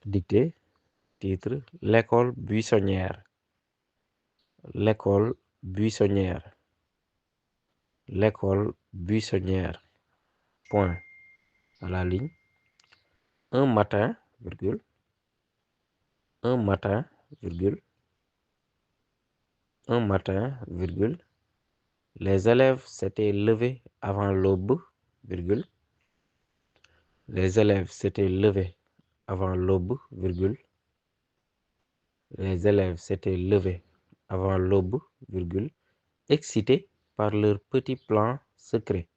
Dictée. Titre: L'école buissonnière. L'école buissonnière. L'école buissonnière. Point. À la ligne. Un matin, virgule. Un matin, virgule. Un matin, virgule. Les élèves s'étaient levés avant l'aube, virgule. Les élèves s'étaient levés avant l'aube, virgule. Les élèves s'étaient levés avant l'aube, virgule, excités par leur petit plan secret.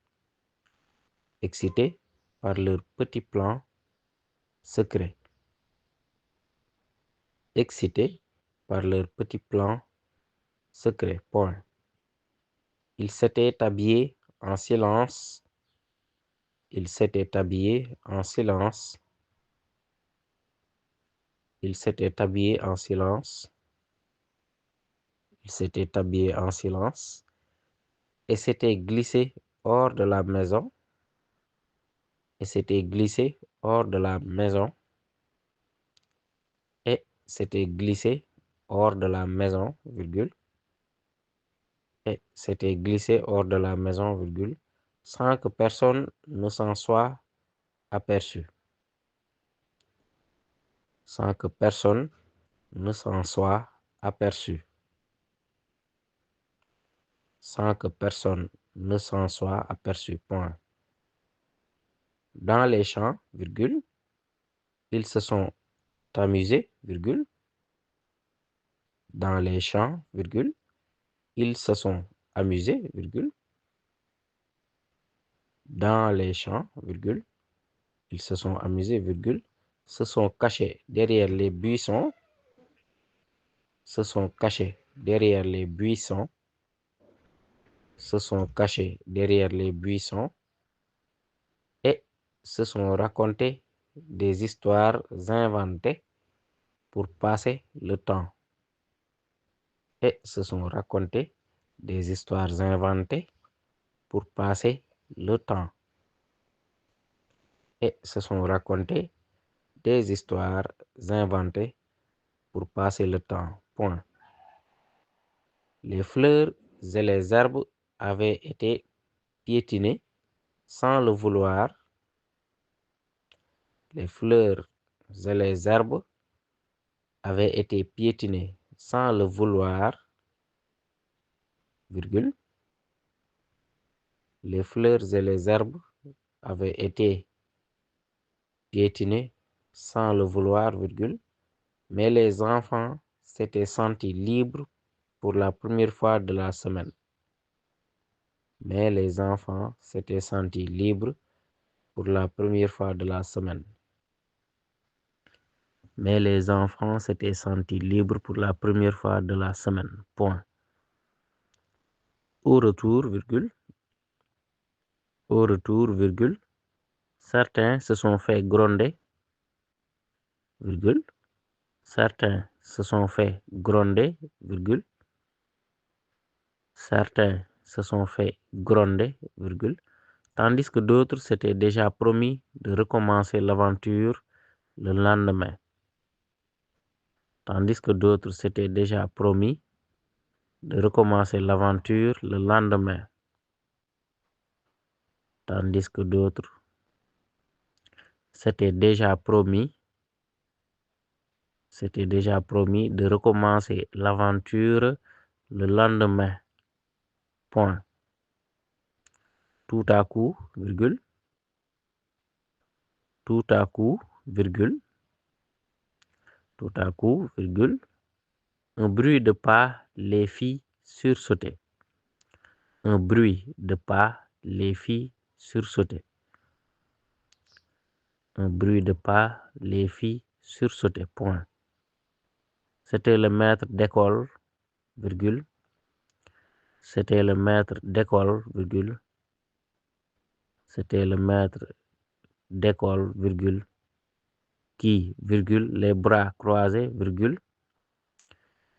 Excités par leur petit plan secret. Excités par leur petit plan secret. Point. Ils s'étaient habillés en silence. Ils s'étaient habillés en silence. Ils s'étaient habillés en silence. Ils s'étaient habillés en silence et s'étaient glissés hors de la maison. Et s'étaient glissés hors de la maison. Et s'étaient glissés hors de la maison, virgule. Et s'étaient glissés hors de la maison, virgule, sans que personne ne s'en soit aperçu. Sans que personne ne s'en soit aperçu. Sans que personne ne s'en soit aperçu. Point. Dans les champs, virgule, ils se sont amusés, virgule. Dans les champs, virgule, ils se sont amusés, virgule. Dans les champs, virgule, ils se sont amusés, virgule, se sont cachés derrière les buissons. Se sont cachés derrière les buissons. Se sont cachés derrière les buissons et se sont racontés des histoires inventées pour passer le temps. Et se sont racontés des histoires inventées pour passer le temps. Et se sont racontés des histoires inventées pour passer le temps. Point. Les fleurs et les herbes avaient été piétinées sans le vouloir. Les fleurs et les herbes avaient été piétinées sans le vouloir, virgule. Les fleurs et les herbes avaient été piétinées sans le vouloir, virgule. Mais les enfants s'étaient sentis libres pour la première fois de la semaine. Mais les enfants s'étaient sentis libres pour la première fois de la semaine. Mais les enfants s'étaient sentis libres pour la première fois de la semaine. Point. Au retour, virgule. Au retour, virgule. Certains se sont fait gronder, virgule. Certains se sont fait gronder, virgule. Certains se sont fait gronder, virgule. Tandis que d'autres s'étaient déjà promis de recommencer l'aventure le lendemain. Tandis que d'autres s'étaient déjà promis de recommencer l'aventure le lendemain. Tandis que d'autres s'étaient déjà promis de recommencer l'aventure le lendemain. Point. Tout à coup, virgule. Tout à coup, virgule. Tout à coup, virgule. Un bruit de pas les fit sursauter. Un bruit de pas les fit sursauter. Un bruit de pas les fit sursauter. Point. C'était le maître d'école, virgule. C'était le maître d'école, virgule. C'était le maître d'école, virgule. Qui, virgule, les bras croisés, virgule.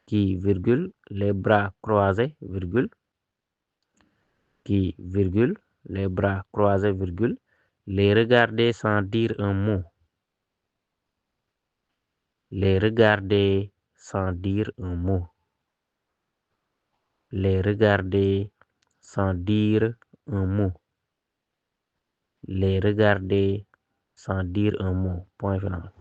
Qui, virgule, les bras croisés, virgule. Qui, virgule, les bras croisés, virgule, les regardait sans dire un mot. Les regarder sans dire un mot. Les regarder sans dire un mot. Les regarder sans dire un mot. Point final.